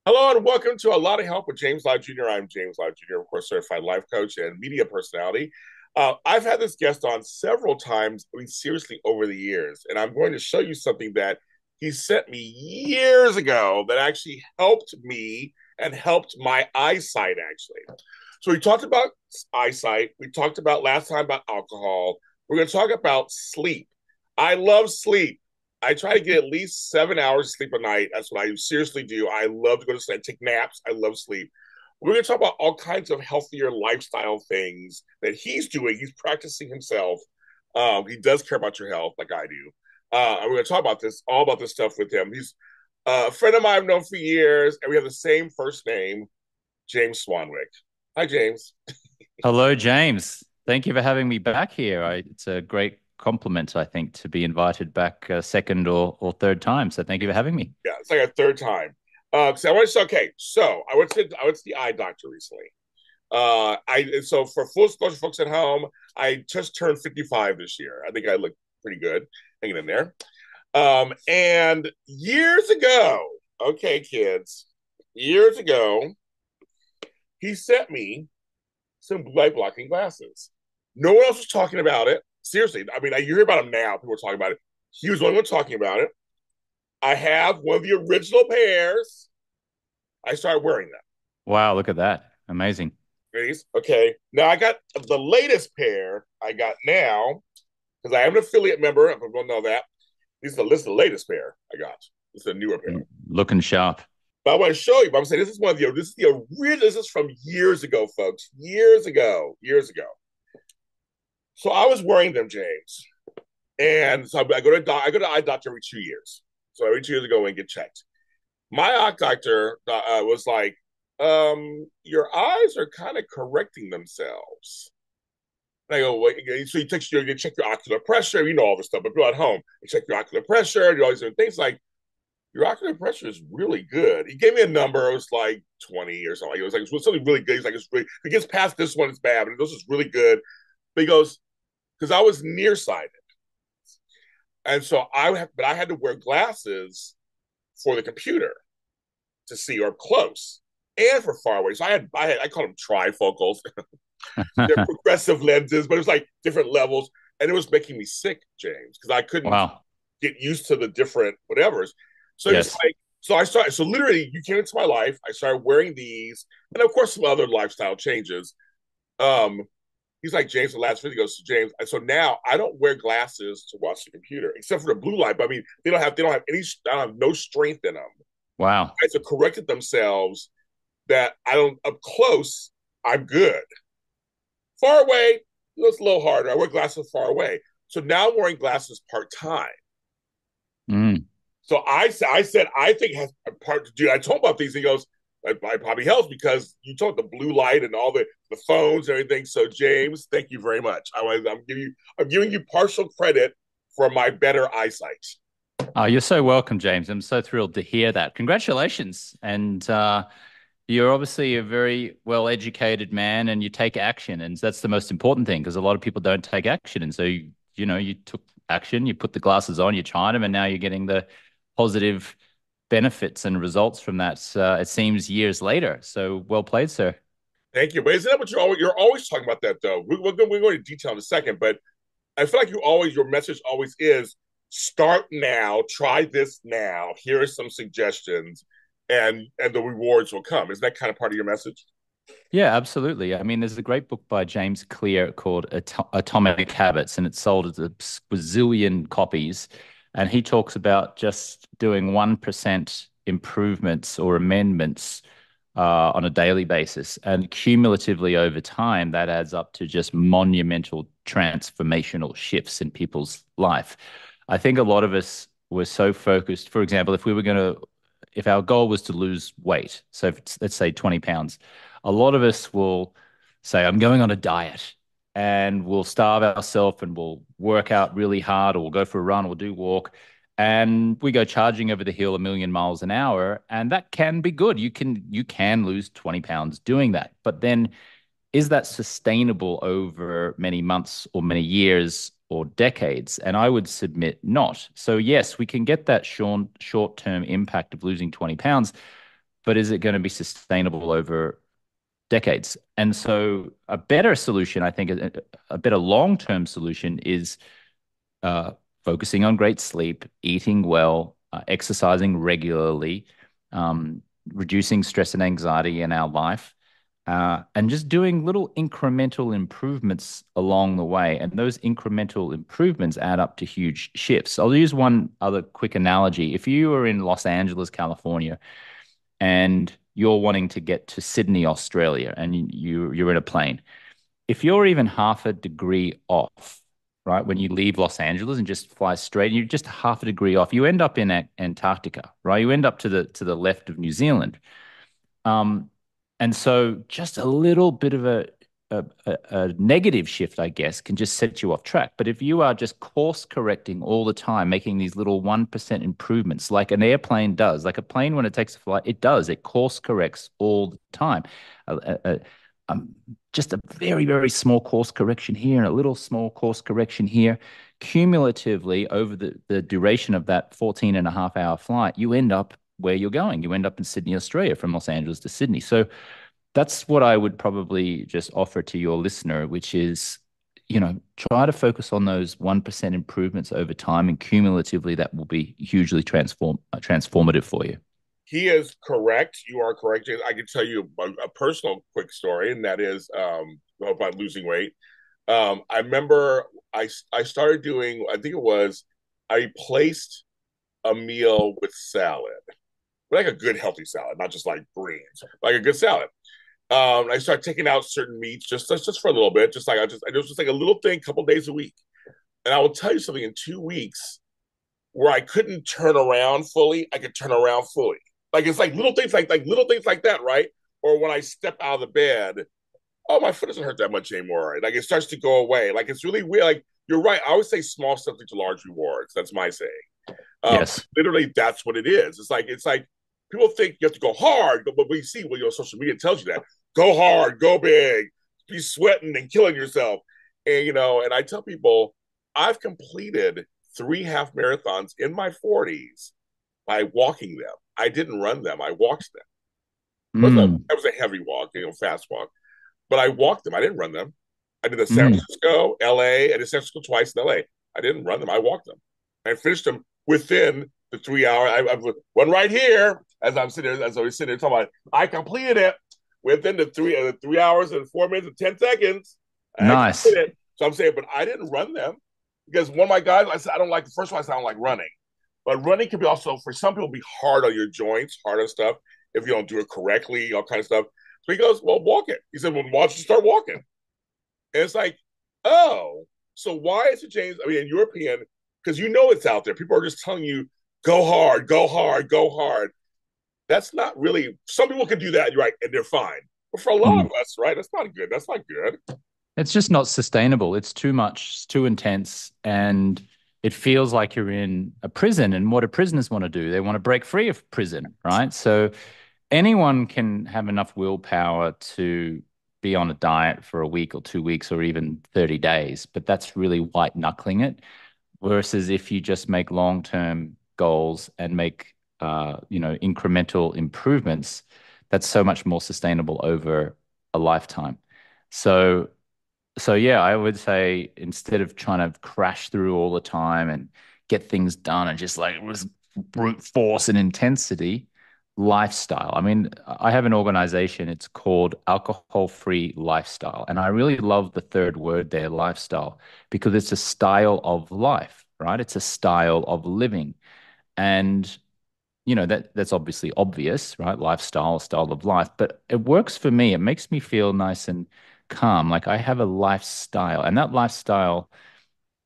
Hello and welcome to A Lot of Help with James Lott Jr. I'm James Lott Jr., of course, certified life coach and media personality. I've had this guest on several times, I mean, seriously, over the years, and I'm going to show you something that he sent me years ago that actually helped me and helped my eyesight, actually. So we talked about eyesight. We talked about last time about alcohol. We're going to talk about sleep. I love sleep. I try to get at least 7 hours of sleep a night. That's what I seriously do. I love to go to sleep, take naps. I love sleep. We're going to talk about all kinds of healthier lifestyle things that he's doing. He's practicing himself. He does care about your health, like I do. And we're going to talk about this, all about this stuff with him. He's a friend of mine I've known for years, and we have the same first name, James Swanwick. Hi, James. Hello, James. Thank you for having me back here. It's a great compliment, I think, to be invited back a second or third time. So thank you for having me. Yeah, it's like a third time. So I went to okay. So I went to the eye doctor recently. I so for full disclosure, folks at home, I just turned 55 this year. I think I look pretty good, hanging in there. And years ago, okay, kids, years ago, he sent me some blue light blocking glasses. No one else was talking about it. Seriously, I mean, you hear about him now. People are talking about it. He was the only one talking about it. I have one of the original pairs. I started wearing them. Wow, look at that. Amazing. Okay. Now I got the latest pair I got now because I am an affiliate member. If everyone know that. This is the latest pair I got. This is a newer pair. Looking sharp. But I want to show you. But I'm saying this is one of the this is the original. This is from years ago, folks. Years ago. Years ago. So I was wearing them, James, and so I go to eye doctor every 2 years. So every 2 years I go and get checked. My eye doctor was like, your eyes are kind of correcting themselves. And I go, wait, so he takes you check your ocular pressure, you know all this stuff, but if you're at home, you check your ocular pressure, do all these different things like your ocular pressure is really good. He gave me a number, it was like 20 or something. It was like, it was something really good. He's like, it's really, if it gets past this one, it's bad, but this is really good. But he goes, because I was nearsighted. And so but I had to wear glasses for the computer to see or close and for far away. So I call them trifocals. They're progressive lenses, but it was like different levels, and it was making me sick, James, because I couldn't Wow. get used to the different whatevers. So it's Yes. like, so I started. So literally, you came into my life. I started wearing these, and of course, some other lifestyle changes. Um, he's like, James, the last video goes to James. And so now I don't wear glasses to watch the computer, except for the blue light. But I mean, they don't have any, I don't have no strength in them. Wow. Guys have corrected themselves that I don't up close. I'm good. Far away, it's a little harder. I wear glasses far away. So now I'm wearing glasses part time. Mm. So I said, I think it has a part to do. I told him about these. He goes, it probably helps because you told the blue light and all the phones and everything. So James, thank you very much. I'm giving you partial credit for my better eyesight. Oh, you're so welcome, James. I'm so thrilled to hear that. Congratulations. And you're obviously a very well-educated man and you take action. And that's the most important thing because a lot of people don't take action. And so, you took action, you put the glasses on, you tried them, and now you're getting the positive benefits and results from that, it seems years later. So well played, sir. Thank you. But isn't that what you're always talking about that though? We're going to detail in a second, but I feel like your message always is start now, try this now. Here are some suggestions, and the rewards will come. Is that kind of part of your message? Yeah, absolutely. I mean, there's a great book by James Clear called Atomic Habits, and it's sold as a bazillion copies. And he talks about just doing 1% improvements or amendments on a daily basis. And cumulatively over time, that adds up to just monumental transformational shifts in people's life. I think a lot of us were so focused. For example, if our goal was to lose weight, so let's say 20 pounds, a lot of us will say, I'm going on a diet and we'll starve ourselves and we'll work out really hard or we'll go for a run or do walk. And we go charging over the hill a million miles an hour, and that can be good. You can lose 20 pounds doing that. But then is that sustainable over many months or many years or decades? And I would submit not. So yes, we can get that short-term impact of losing 20 pounds, but is it going to be sustainable over decades? And so, a better solution, I think, a better long-term solution is uh, focusing on great sleep, eating well, exercising regularly, um, reducing stress and anxiety in our life, and just doing little incremental improvements along the way. And those incremental improvements add up to huge shifts. I'll use one other quick analogy. If you are in Los Angeles, California, and you're wanting to get to Sydney, Australia, and you're in a plane, if you're even half a degree off, right, when you leave Los Angeles and just fly straight, you're just half a degree off, you end up in Antarctica, right? You end up to the left of New Zealand. Um, and so just a little bit of a negative shift, I guess, can just set you off track. But if you are just course correcting all the time, making these little 1% improvements, like an airplane does, like a plane when it takes a flight, it does, it course corrects all the time. Uh, uh, uh, um, just a very, very small course correction here and a little small course correction here. Cumulatively, over the duration of that 14 and a half hour flight, you end up where you're going. You end up in Sydney, Australia, from Los Angeles to Sydney. So that's what I would probably just offer to your listener, which is, try to focus on those 1% improvements over time, and cumulatively that will be hugely transformative for you. He is correct. You are correct. I can tell you a personal quick story, and that is about losing weight. I remember I started doing. I think it was I replaced a meal with salad, like a good healthy salad, not just like greens, like a good salad. I started taking out certain meats just for a little bit, just like I just like a little thing, a couple days a week. And I will tell you something: in 2 weeks, where I couldn't turn around fully, I could turn around fully. Like it's like little things like little things like that, right? Or when I step out of the bed, oh, my foot doesn't hurt that much anymore. Right? Like it starts to go away. Like it's really weird. Like you're right. I always say small steps lead to large rewards. That's my saying. Yes. Literally, that's what it is. It's like people think you have to go hard, but we see what your social media tells you that go hard, go big, be sweating and killing yourself, and I tell people I've completed 3 half marathons in my 40s by walking them. I didn't run them. I walked them. First of all, Mm, that was a heavy walk, fast walk, but I walked them. I didn't run them. I did the San mm. Francisco, LA. I did San Francisco twice in LA. I didn't run them. I walked them. I finished them within the 3 hour. I one right here as I'm sitting there, as I was sitting there talking about. I completed it within the 3 hours and 4 minutes and 10 seconds. I Nice. completed it. So I'm saying, but I didn't run them because one of my guys, I said I don't like the first one. I said I don't like running, but running can be also for some people be hard on your joints, hard on stuff if you don't do it correctly, all kind of stuff. So he goes, well, walk it. He said, well, why don't you start walking? And it's like, oh, so why is it, James? I mean, in European, because it's out there. People are just telling you, go hard, go hard, go hard. That's not really, some people can do that, you're right, and they're fine. But for a lot of Mm. us, right, that's not good. That's not good. It's just not sustainable. It's too much, it's too intense, and it feels like you're in a prison. And what do prisoners want to do? They want to break free of prison, right? So anyone can have enough willpower to be on a diet for a week or 2 weeks or even 30 days, but that's really white knuckling it. Versus if you just make long-term goals and make incremental improvements, that's so much more sustainable over a lifetime. So so yeah, I would say instead of trying to crash through all the time and get things done and just like was brute force and intensity, lifestyle. I mean, I have an organization, it's called Alcohol Free Lifestyle. And I really love the third word there, lifestyle, because it's a style of life, right? It's a style of living. And that's obviously obvious, right? Lifestyle, style of life, but it works for me. It makes me feel nice and calm. Like I have a lifestyle, and that lifestyle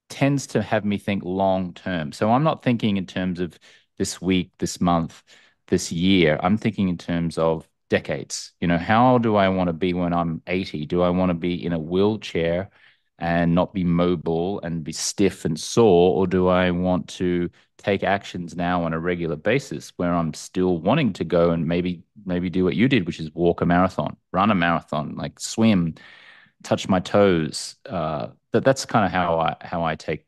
tends to have me think long term. So I'm not thinking in terms of this week, this month, this year. I'm thinking in terms of decades. How do I want to be when I'm 80? Do I want to be in a wheelchair and not be mobile and be stiff and sore, or do I want to take actions now on a regular basis where I'm still wanting to go and maybe do what you did, which is walk a marathon, run a marathon, like swim, touch my toes. That's kind of how I take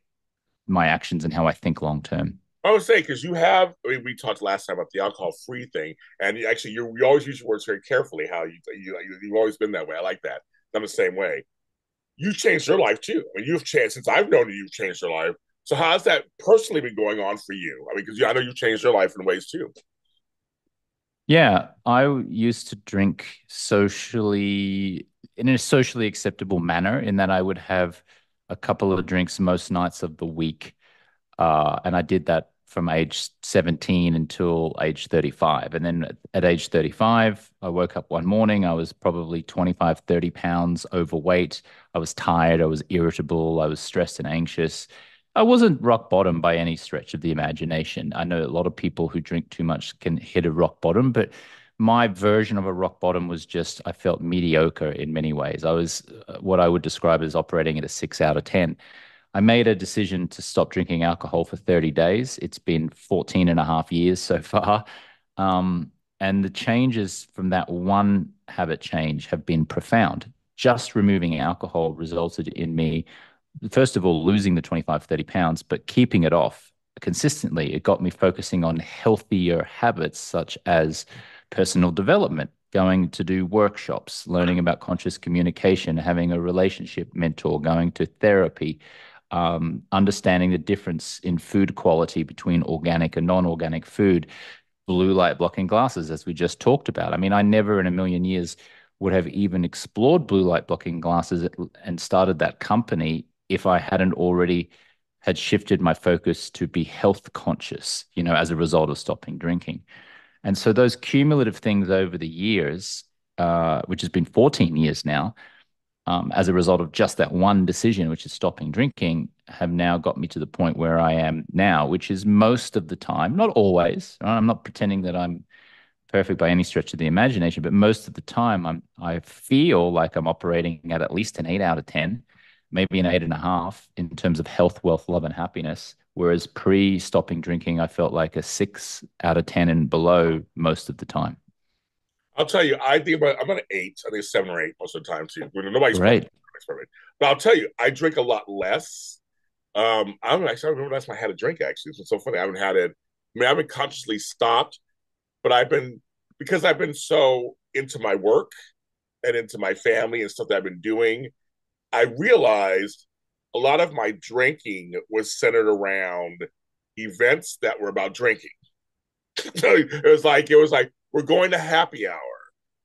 my actions and how I think long term. I would say because you have. I mean, we talked last time about the alcohol-free thing, and actually, you always use your words very carefully. How you've always been that way. I like that. I'm the same way. You've changed your life too. I mean, you've changed since I've known you. You've changed your life. So how's that personally been going on for you? I mean, because I know you've changed your life in ways too. Yeah, I used to drink socially in a socially acceptable manner, in that I would have a couple of drinks most nights of the week. And I did that from age 17 until age 35. And then at age 35, I woke up one morning. I was probably 25, 30 pounds overweight. I was tired. I was irritable. I was stressed and anxious. I wasn't rock bottom by any stretch of the imagination. I know a lot of people who drink too much can hit a rock bottom, but my version of a rock bottom was just, I felt mediocre in many ways. I was what I would describe as operating at a 6 out of 10. I made a decision to stop drinking alcohol for 30 days. It's been 14 and a half years so far. And the changes from that one habit change have been profound. Just removing alcohol resulted in me, first of all, losing the 25, 30 pounds, but keeping it off consistently. It got me focusing on healthier habits such as personal development, going to do workshops, learning about conscious communication, having a relationship mentor, going to therapy, understanding the difference in food quality between organic and non-organic food, blue light blocking glasses, as we just talked about. I mean, I never in a million years would have even explored blue light blocking glasses and started that company if I hadn't already had shifted my focus to be health conscious, as a result of stopping drinking. And so those cumulative things over the years, which has been 14 years now, as a result of just that one decision, which is stopping drinking, have now got me to the point where I am now, which is most of the time, not always. Right? I'm not pretending that I'm perfect by any stretch of the imagination, but most of the time, I feel like I'm operating at least an 8 out of 10, maybe an 8.5 in terms of health, wealth, love, and happiness. Whereas pre-stopping drinking, I felt like a 6 out of 10 and below most of the time. I'll tell you, I'm an eight. I think it's 7 or 8 most of the time too. Nobody's perfect. Great. Nobody's perfect. But I'll tell you, I drink a lot less. I remember last time I had a drink actually. It's so funny. I haven't had it. I mean, I haven't consciously stopped, but because I've been so into my work and into my family and stuff that I've been doing, I realized a lot of my drinking was centered around events that were about drinking. So it was like we're going to happy hour,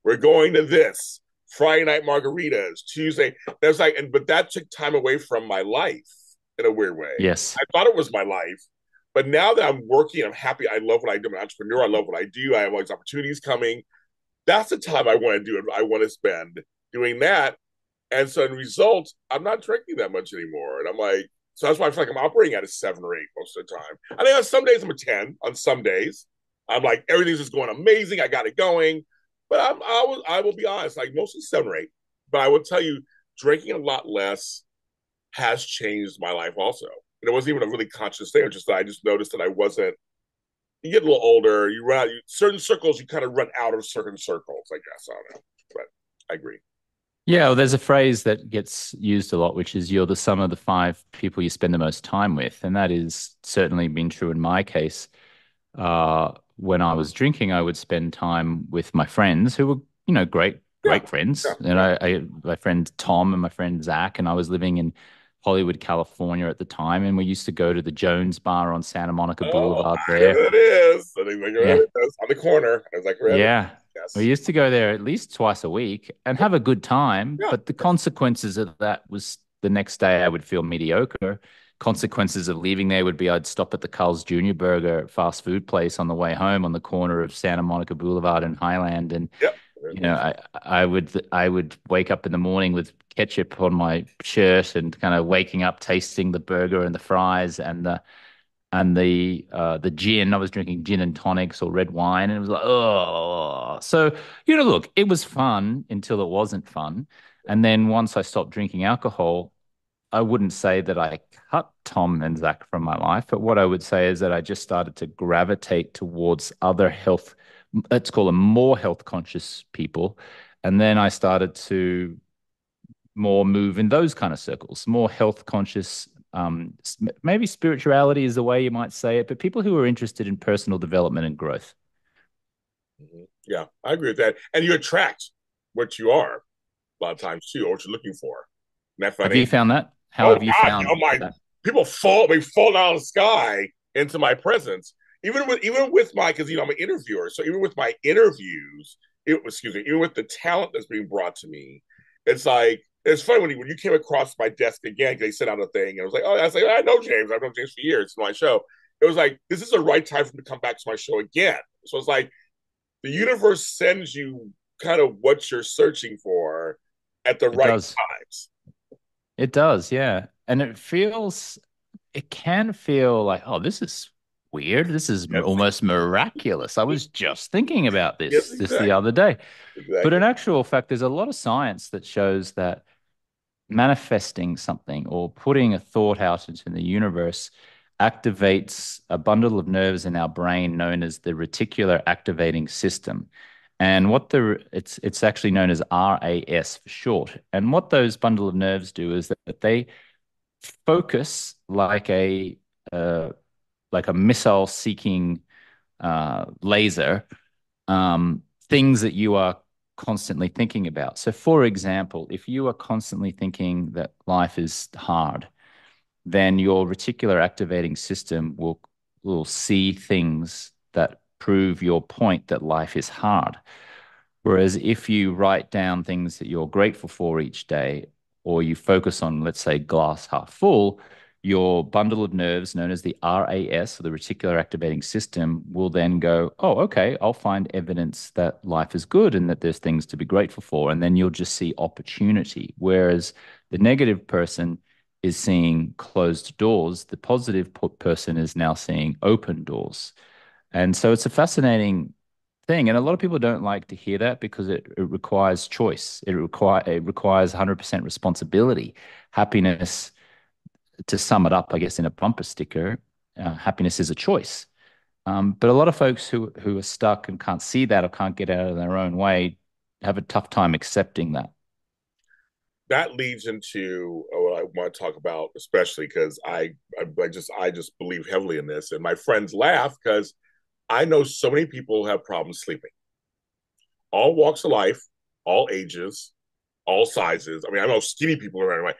we're going to this Friday night margaritas, Tuesday. That's like, and but that took time away from my life in a weird way. Yes. I thought it was my life, but now that I'm working, I'm happy. I love what I do. I'm an entrepreneur. I love what I do. I have all these opportunities coming. That's the time I want to do it. I want to spend doing that. And so in result, I'm not drinking that much anymore. And I'm like, so that's why I feel like I'm operating at a 7 or 8 most of the time. I think on some days I'm a 10. On some days, I'm like, everything's just going amazing. I got it going. But I will be honest, like mostly 7 or 8. But I will tell you, drinking a lot less has changed my life also. And it wasn't even a really conscious thing. It was just that I just noticed that I wasn't. You get a little older, certain circles, you kind of run out of certain circles, I guess. I don't know. But I agree. Yeah, well, there's a phrase that gets used a lot, which is you're the sum of the five people you spend the most time with. And that is certainly been true in my case. When I was drinking, I would spend time with my friends who were, great, Yeah. great friends. Yeah. And my friend Tom and my friend Zach, and I was living in Hollywood, California at the time. And we used to go to the Jones Bar on Santa Monica Oh, Boulevard I know there. who it is. I think like Yeah. it is on the corner. I was like, really? Yeah. We Yes. used to go there at least twice a week and have a good time, Yeah. but the consequences of that was the next day I would feel mediocre. Consequences of leaving there would be I'd stop at the Carl's Jr. Burger fast food place on the way home on the corner of Santa Monica Boulevard and Highland, and Yep. I would wake up in the morning with ketchup on my shirt and kind of waking up tasting the burger and the fries and the gin. I was drinking gin and tonics or red wine, and it was like, oh. So, look, it was fun until it wasn't fun. And then once I stopped drinking alcohol, I wouldn't say that I cut Tom and Zach from my life, but what I would say is that I just started to gravitate towards other health, let's call them more health conscious people. And then I started to more move in those kind of circles, more health conscious, maybe spirituality is the way you might say it, but people who are interested in personal development and growth. Yeah, I agree with that. And you attract what you are a lot of times too, or what you're looking for. Isn't that Have you funny? found that? How Oh have you God, oh found my that? people fall they fall out of the sky into my presence. Even with my because I'm an interviewer, so even with my interviews, excuse me, even with the talent that's being brought to me, it's like it's funny when you came across my desk again, they sent out a thing and I was like, oh, I was like, I know James, I've known James for years. It's my show. It was like this is the right time for him to come back to my show again. So it's like the universe sends you kind of what you're searching for at the It right does. times. It does, yeah. And it can feel like, oh, this is weird. This is Yes, almost miraculous. I was just thinking about yes, this the exactly, other day. But in exactly. actual fact, there's a lot of science that shows that manifesting something or putting a thought out into the universe activates a bundle of nerves in our brain known as the reticular activating system. And it's actually known as RAS for short. And what those bundle of nerves do is that they focus uh, like a missile seeking laser, things that you are constantly thinking about. So, for example, if you are constantly thinking that life is hard, then your reticular activating system will see things that prove your point that life is hard. Whereas if you write down things that you're grateful for each day, or you focus on, let's say, glass half full, your bundle of nerves, known as the RAS, or the reticular activating system, will then go, oh, okay, I'll find evidence that life is good and that there's things to be grateful for. And then you'll just see opportunity. Whereas the negative person is seeing closed doors, the positive person is now seeing open doors. And so it's a fascinating thing. And a lot of people don't like to hear that because it requires choice. It requires 100% responsibility. Happiness, to sum it up, I guess, in a bumper sticker, happiness is a choice. But a lot of folks who are stuck and can't see that or can't get out of their own way have a tough time accepting that. That leads into what I want to talk about, especially because I just believe heavily in this, and my friends laugh because I know so many people have problems sleeping, all walks of life, all ages, all sizes. I mean, I know skinny people around, right?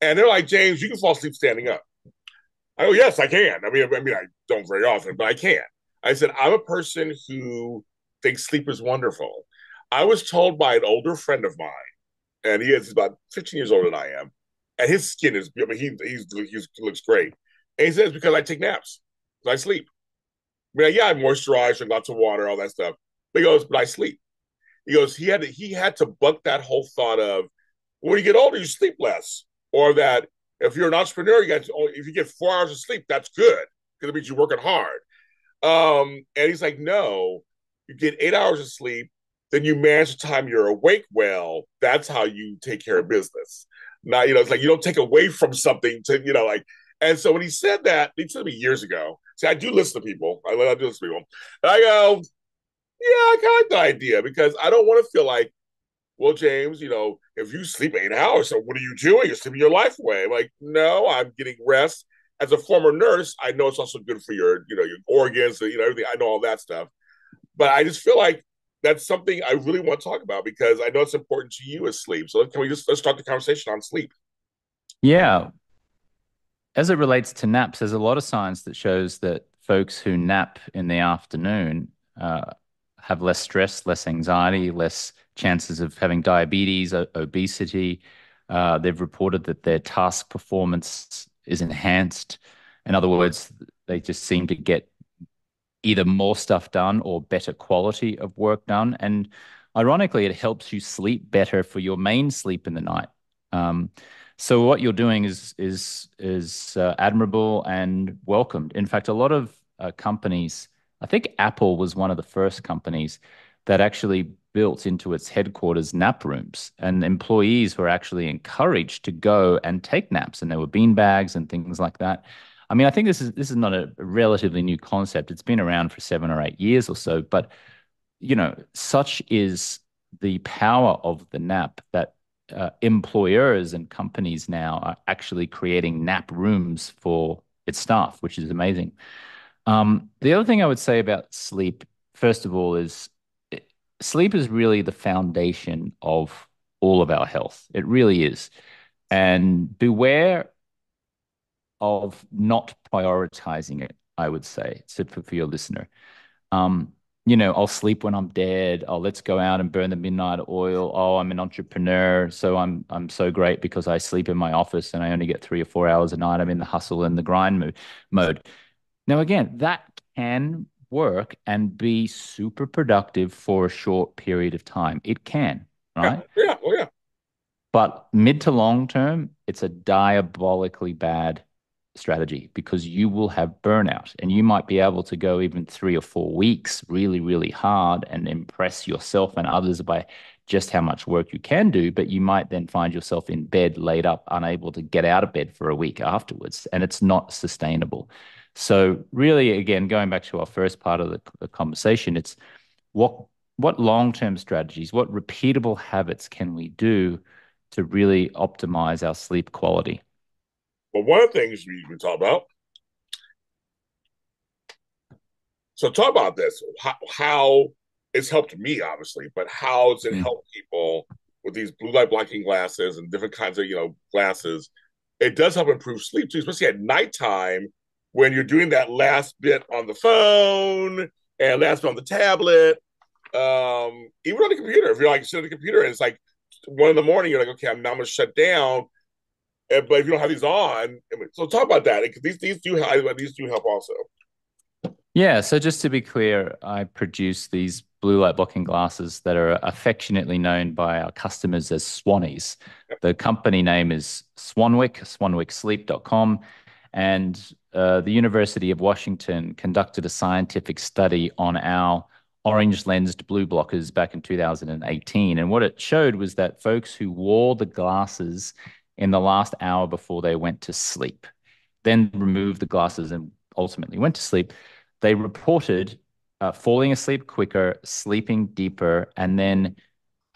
And they're like, James, you can fall asleep standing up. I go, yes, I can. I mean, I don't very often, but I can. I said, I'm a person who thinks sleep is wonderful. I was told by an older friend of mine, and he is about 15 years older than I am, and his skin is, I mean, he looks great. And he says, because I take naps, I sleep. I mean, yeah, I moisturize, drink lots of water, all that stuff. But he goes, but I sleep. He goes, he had to buck that whole thought of when you get older, you sleep less, or that if you're an entrepreneur, if you get 4 hours of sleep, that's good because it means you're working hard. And he's like, no, you get 8 hours of sleep, then you manage the time you're awake well. That's how you take care of business. Now, it's like you don't take away from something to, like. And so when he said that, he said to me years ago. See, I do listen to people. I do listen to people. And I go, yeah, I kind of like the idea because I don't want to feel like, well, James, if you sleep 8 hours, so what are you doing? You're sleeping your life away. I'm like, no, I'm getting rest. As a former nurse, I know it's also good for your organs, everything. I know all that stuff. But I just feel like that's something I really want to talk about because I know it's important to you as sleep. So can we let's start the conversation on sleep? Yeah. As it relates to naps, there's a lot of science that shows that folks who nap in the afternoon have less stress, less anxiety, less chances of having diabetes, obesity. They've reported that their task performance is enhanced. In other words, they just seem to get either more stuff done or better quality of work done. And ironically, it helps you sleep better for your main sleep in the night. Um, so what you're doing is admirable and welcomed. In fact, a lot of companies, I think Apple was one of the first companies that actually built into its headquarters nap rooms, and employees were actually encouraged to go and take naps, and there were bean bags and things like that. I mean, I think this is not a relatively new concept. It's been around for 7 or 8 years or so, but such is the power of the nap that employers and companies now are actually creating nap rooms for its staff, which is amazing. The other thing I would say about sleep, first of all, is sleep is really the foundation of all of our health. It really is. And beware of not prioritizing it, I would say, so for your listener. Um, I'll sleep when I'm dead. Oh, let's go out and burn the midnight oil. Oh, I'm an entrepreneur, so I'm so great because I sleep in my office and I only get 3 or 4 hours a night. I'm in the hustle and the grind mode. Now, again, that can work and be super productive for a short period of time. It can, Yeah, right? yeah, oh yeah. But mid to long term, it's a diabolically bad strategy because you will have burnout and you might be able to go even 3 or 4 weeks really, really hard and impress yourself and others by just how much work you can do. But you might then find yourself in bed, laid up, unable to get out of bed for a week afterwards. And it's not sustainable. So, really, again, going back to our first part of the conversation, it's what what long-term strategies, what repeatable habits can we do to really optimize our sleep quality? But one of the things we talk about, so talk about this, how it's helped me, obviously, but how it's it Mm. helped people with these blue light blocking glasses and different kinds of, glasses. It does help improve sleep too, especially at nighttime when you're doing that last bit on the phone and last bit on the tablet. Even on the computer, if you're like sitting at the computer and it's like 1 in the morning, you're like, okay, now I'm gonna shut down. But if you don't have these on, so talk about that. These do help also. Yeah, so just to be clear, I produce these blue light blocking glasses that are affectionately known by our customers as Swannies. The company name is Swanwick, swanwicksleep.com. And the University of Washington conducted a scientific study on our orange lensed blue blockers back in 2018. And what it showed was that folks who wore the glasses in the last hour before they went to sleep, then removed the glasses and ultimately went to sleep, they reported falling asleep quicker, sleeping deeper, and then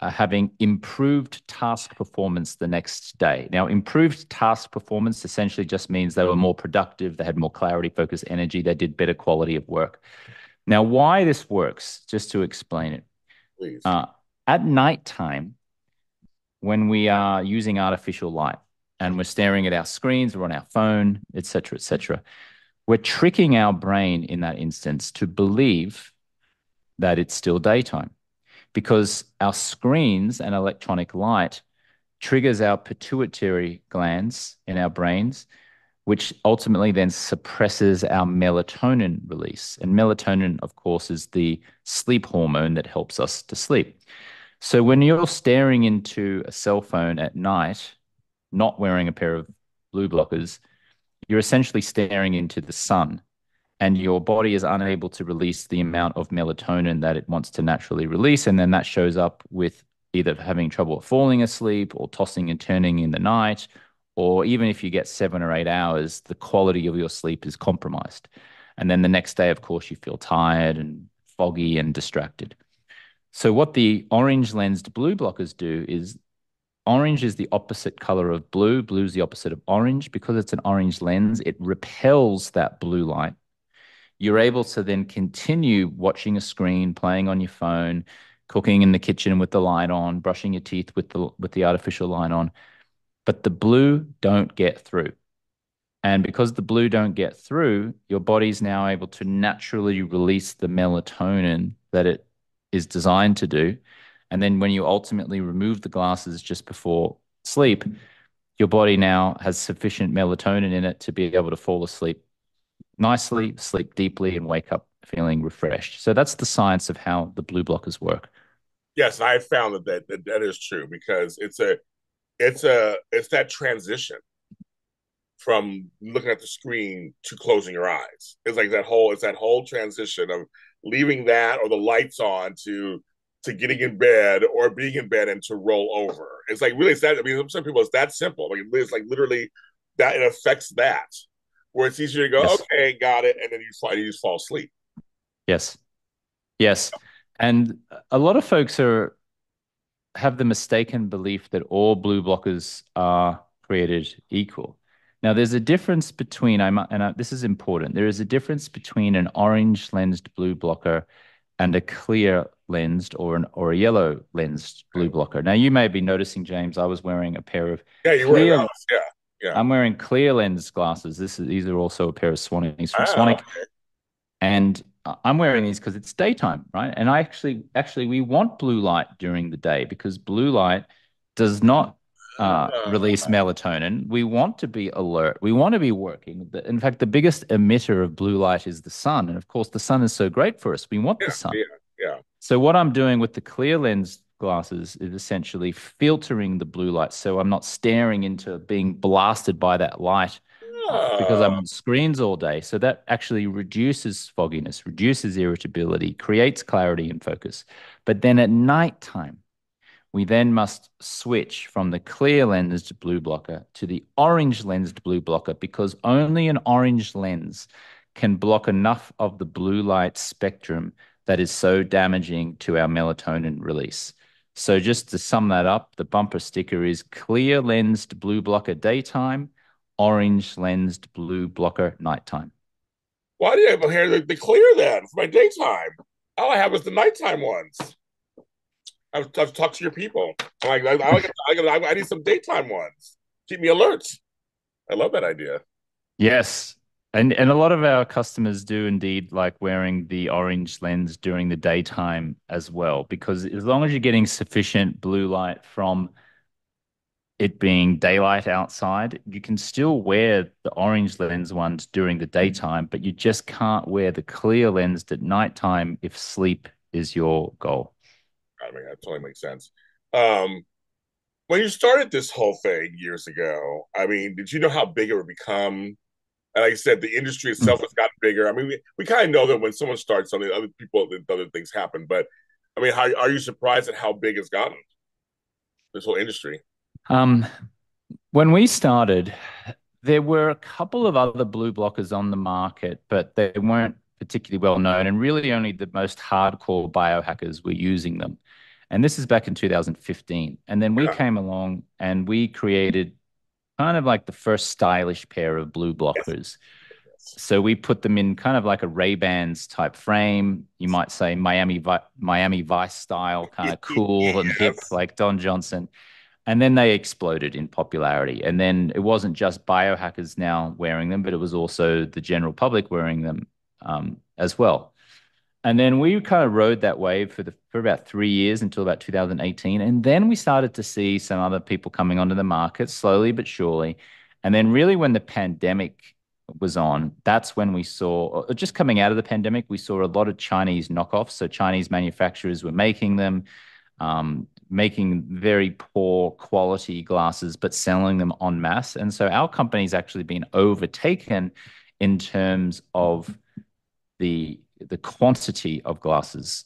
having improved task performance the next day. Now, improved task performance essentially just means they were more productive, they had more clarity, focus, energy, they did better quality of work. Now, why this works, just to explain it. Please. Uh, at nighttime, when we are using artificial light and we're staring at our screens, we're on our phone, et cetera, we're tricking our brain in that instance to believe that it's still daytime because our screens and electronic light triggers our pituitary glands in our brains, which ultimately then suppresses our melatonin release. And melatonin, of course, is the sleep hormone that helps us to sleep. So when you're staring into a cell phone at night, not wearing a pair of blue blockers, you're essentially staring into the sun and your body is unable to release the amount of melatonin that it wants to naturally release. And then that shows up with either having trouble falling asleep or tossing and turning in the night, or even if you get 7 or 8 hours, the quality of your sleep is compromised. And then the next day, of course, you feel tired and foggy and distracted. So, what the orange lensed blue blockers do is orange is the opposite color of blue. Blue is the opposite of orange. Because it's an orange lens, it repels that blue light. You're able to then continue watching a screen, playing on your phone, cooking in the kitchen with the light on, brushing your teeth with the artificial light on. But the blue don't get through. And because the blue don't get through, your body's now able to naturally release the melatonin that it is designed to do. And then when you ultimately remove the glasses just before sleep, your body now has sufficient melatonin in it to be able to fall asleep nicely, sleep deeply, and wake up feeling refreshed. So that's the science of how the blue blockers work. Yes, I have found that is true because it's that transition from looking at the screen to closing your eyes. It's that whole transition of leaving that or the lights on to getting in bed or being in bed and to roll over. It's like really it's that. I mean, some people it's that simple. Like it's like literally that it affects that where it's easier to go, Yes. okay, got it, and then you just fall asleep. Yes. Yes. And a lot of folks are have the mistaken belief that all blue blockers are created equal. Now, there's a difference between, this is important, there is a difference between an orange lensed blue blocker and a clear lensed or a yellow lensed blue blocker. Now, you may be noticing, James, I was wearing a pair of Yeah, you were clear, those. Yeah, yeah. I'm wearing clear lens glasses. These are also a pair of Swannies from Ah, Swanwick. And I'm wearing these because it's daytime, right? And actually, we want blue light during the day because blue light does not release ah, melatonin. We want to be alert. We want to be working. In fact, the biggest emitter of blue light is the sun. And of course, the sun is so great for us. We want the yeah, sun. yeah, yeah. So what I'm doing with the clear lens glasses is essentially filtering the blue light so I'm not staring into being blasted by that light because I'm Ah, on screens all day. So that actually reduces fogginess, reduces irritability, creates clarity and focus. But then at nighttime, we then must switch from the clear lensed blue blocker to the orange lensed blue blocker because only an orange lens can block enough of the blue light spectrum that is so damaging to our melatonin release. So, just to sum that up, the bumper sticker is clear lensed blue blocker daytime, orange lensed blue blocker nighttime. why do you have my hair the clear then for my daytime? All I have is the nighttime ones. I've talked to your people. I need some daytime ones. Keep me alert. I love that idea. Yes. And a lot of our customers do indeed like wearing the orange lens during the daytime as well, because as long as you're getting sufficient blue light from it being daylight outside, you can still wear the orange lens ones during the daytime, but you just can't wear the clear lens at nighttime if sleep is your goal. I mean, that totally makes sense. Um, when you started this whole thing years ago, I mean, did you know how big it would become? And like I said, the industry itself has gotten bigger. I mean, we kind of know that when someone starts something, other people, other things happen. But I mean, how are you surprised at how big it's gotten? This whole industry. Um, when we started, there were a couple of other blue blockers on the market, but they weren't particularly well known, and really only the most hardcore biohackers were using them. And this is back in 2015. And then we Yeah. came along and we created kind of like the first stylish pair of blue Yes. blockers. Yes. So we put them in kind of like a Ray-Bans type frame. You might say Miami Vice style, kind of cool and hip, Yes. like Don Johnson. And then they exploded in popularity. And then it wasn't just biohackers now wearing them, but it was also the general public wearing them as well. And then we kind of rode that wave for about 3 years until about 2018. And then we started to see some other people coming onto the market slowly but surely. And then really when the pandemic was on, that's when we saw, or just coming out of the pandemic, we saw a lot of Chinese knockoffs. So Chinese manufacturers were making them, making very poor quality glasses, but selling them en masse. And so our company's actually been overtaken in terms of the quantity of glasses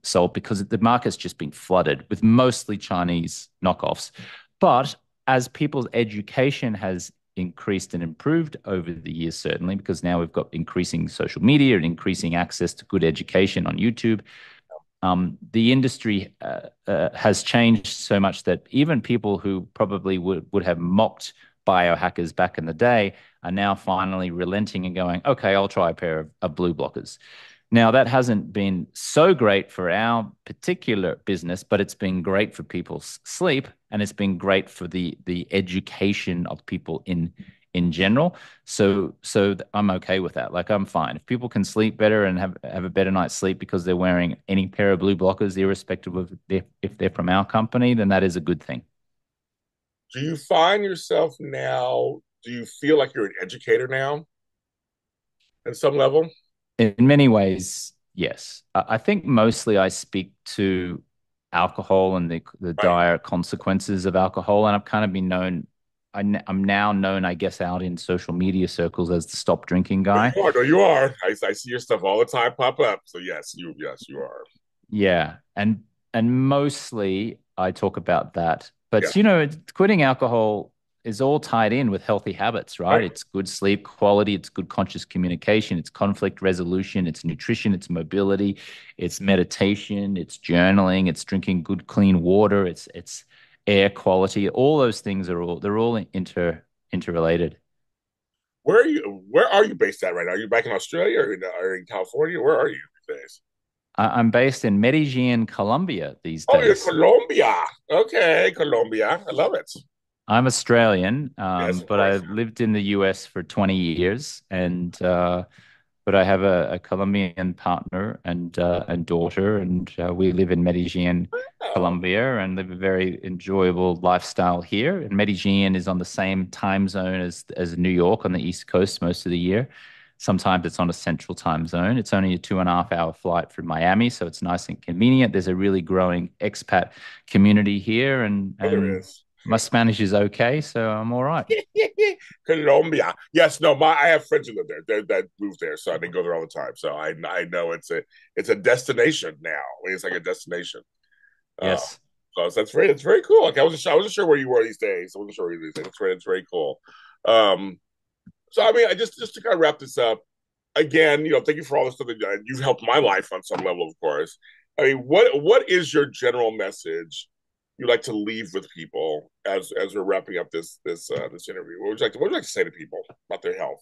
sold because the market's just been flooded with mostly Chinese knockoffs. But as people's education has increased and improved over the years, certainly, because now we've got increasing social media and increasing access to good education on YouTube, the industry has changed so much that even people who probably would have mocked biohackers back in the day are now finally relenting and going, okay, I'll try a pair of blue blockers. Now, that hasn't been so great for our particular business, but it's been great for people's sleep and it's been great for the education of people in general. So I'm okay with that. Like I'm fine. If people can sleep better and have a better night's sleep because they're wearing any pair of blue blockers, irrespective of if they're from our company, then that is a good thing. Do you find yourself now? Do you feel like you're an educator now at some level? In many ways, yes. I think mostly I speak to alcohol and the Right. dire consequences of alcohol, and I've kind of been known. I'm now known, I guess, out in social media circles as the stop drinking No, guy. you are. No, you are. I see your stuff all the time pop up. So yes, you are. Yeah, and mostly I talk about that. Yeah. But quitting alcohol, is all tied in with healthy habits, right? Right. It's good sleep quality, it's good conscious communication, it's conflict resolution, it's nutrition, it's mobility, it's meditation, it's journaling, it's drinking good clean water, it's air quality. All those things are all they're all interrelated. Where are you based at right now? Are you back in Australia or in California? Where are you these days? I'm based in Medellin, Colombia these Oh, you're in days. Colombia. Okay, Colombia. I love it. I'm Australian, Yes, of but I course. lived in the US for 20 years, and but I have a Colombian partner and daughter, and we live in Medellin, Oh, Colombia, and live a very enjoyable lifestyle here. And Medellin is on the same time zone as New York on the East Coast most of the year. Sometimes it's on a central time zone. It's only a 2.5 hour flight from Miami, so it's nice and convenient. There's a really growing expat community here, and oh, there and is. my Spanish is okay, so I'm all right. Colombia. Yes, no, I have friends who live there that moved there, so I didn't go there all the time. So I know it's a destination now. I mean, it's like a destination. Uh, Yes. so that's very cool. Like I wasn't sure where you were these days. I wasn't sure where you were these days. It's very cool. Um, so I mean, I just to kind of wrap this up again. Thank you for all the stuff that you've helped my life on some level, of course. I mean, what is your general message you like to leave with people as we're wrapping up this interview? What would you like to say to people about their health?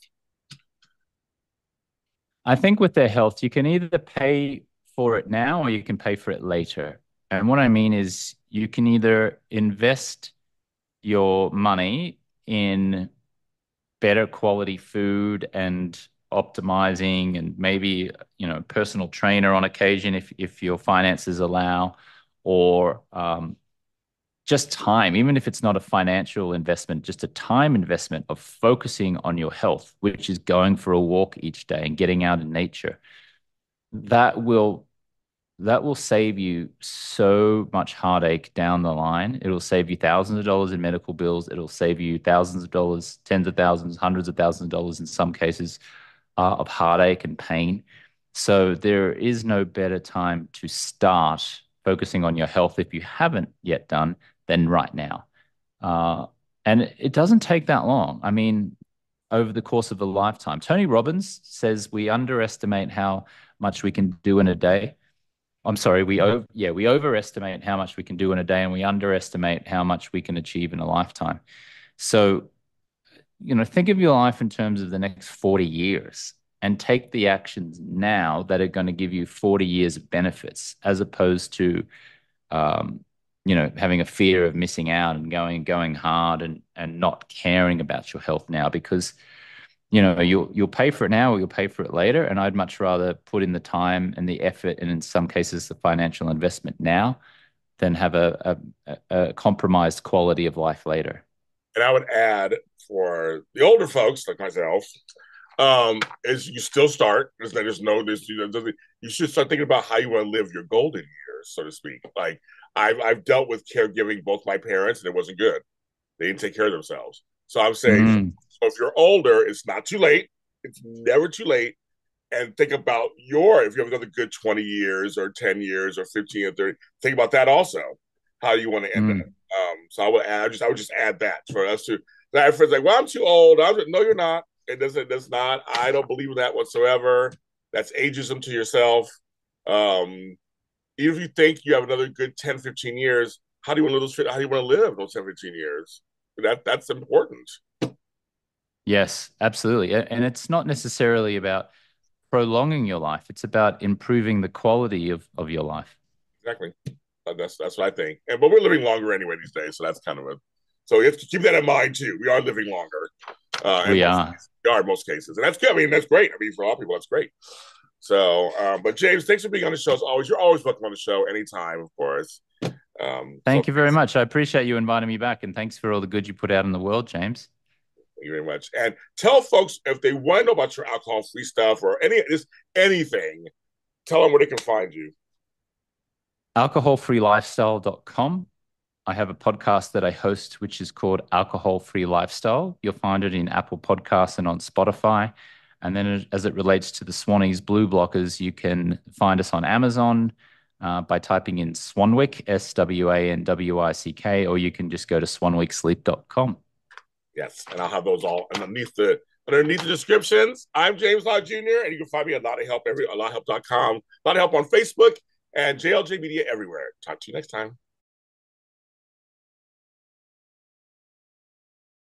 I think with their health, you can either pay for it now or you can pay for it later. And what I mean is you can either invest your money in better quality food and optimizing and maybe, personal trainer on occasion if your finances allow, or just time, even if it's not a financial investment, just a time investment of focusing on your health, which is going for a walk each day and getting out in nature. That will that will save you so much heartache down the line. It'll save you thousands of dollars in medical bills. It'll save you thousands of dollars, tens of thousands, hundreds of thousands of dollars in some cases of heartache and pain. So there is no better time to start focusing on your health if you haven't yet done than right now. Uh, and it doesn't take that long. I mean, over the course of a lifetime. Tony Robbins says we underestimate how much we can do in a day. I'm sorry, we overestimate how much we can do in a day and we underestimate how much we can achieve in a lifetime. So, think of your life in terms of the next 40 years and take the actions now that are going to give you 40 years of benefits as opposed to having a fear of missing out and going hard and not caring about your health now because you'll pay for it now or you'll pay for it later. And I'd much rather put in the time and the effort and in some cases the financial investment now than have a compromised quality of life later. And I would add for the older folks like myself, is you still start. You should start thinking about how you want to live your golden years, so to speak. Like I've dealt with caregiving both my parents, and it wasn't good. They didn't take care of themselves. So I'm saying, Mm, so if you're older, it's not too late. It's never too late. And think about if you have another good 20 years or 10 years or 15 or 30, think about that also, how you want to end up. mm. So I would just add that for us to. I have friends like, well, I'm too old. No, you're not. That's not. I don't believe in that whatsoever. That's ageism to yourself. Um, Even if you think you have another good 10, 15 years, how do you want to live those 10, 15 years? That's important. Yes, absolutely. And it's not necessarily about prolonging your life. It's about improving the quality of your life. Exactly. That's what I think. But we're living longer anyway these days, so that's kind of a. So you have to keep that in mind too. We are living longer, in We most are. cases. We are in most cases, and that's good. I mean, that's great. I mean, for a lot of people, that's great. So, but James, thanks for being on the show as always. You're always welcome on the show anytime, of course. So Thank you very much. I appreciate you inviting me back, and thanks for all the good you put out in the world, James. thank you very much. And tell folks if they want to know about your alcohol-free stuff or anything, tell them where they can find you. Alcoholfreelifestyle.com. I have a podcast that I host, which is called Alcohol Free Lifestyle. You'll find it in Apple Podcasts and on Spotify. And then as it relates to the Swannies Blue Blockers, you can find us on Amazon by typing in Swanwick, Swanwick, or you can just go to swanwicksleep.com. Yes, and I'll have those all underneath the descriptions. I'm James Lott Jr., and you can find me at lottofhelp.com, Lot of Help on Facebook, and JLJ Media everywhere. Talk to you next time.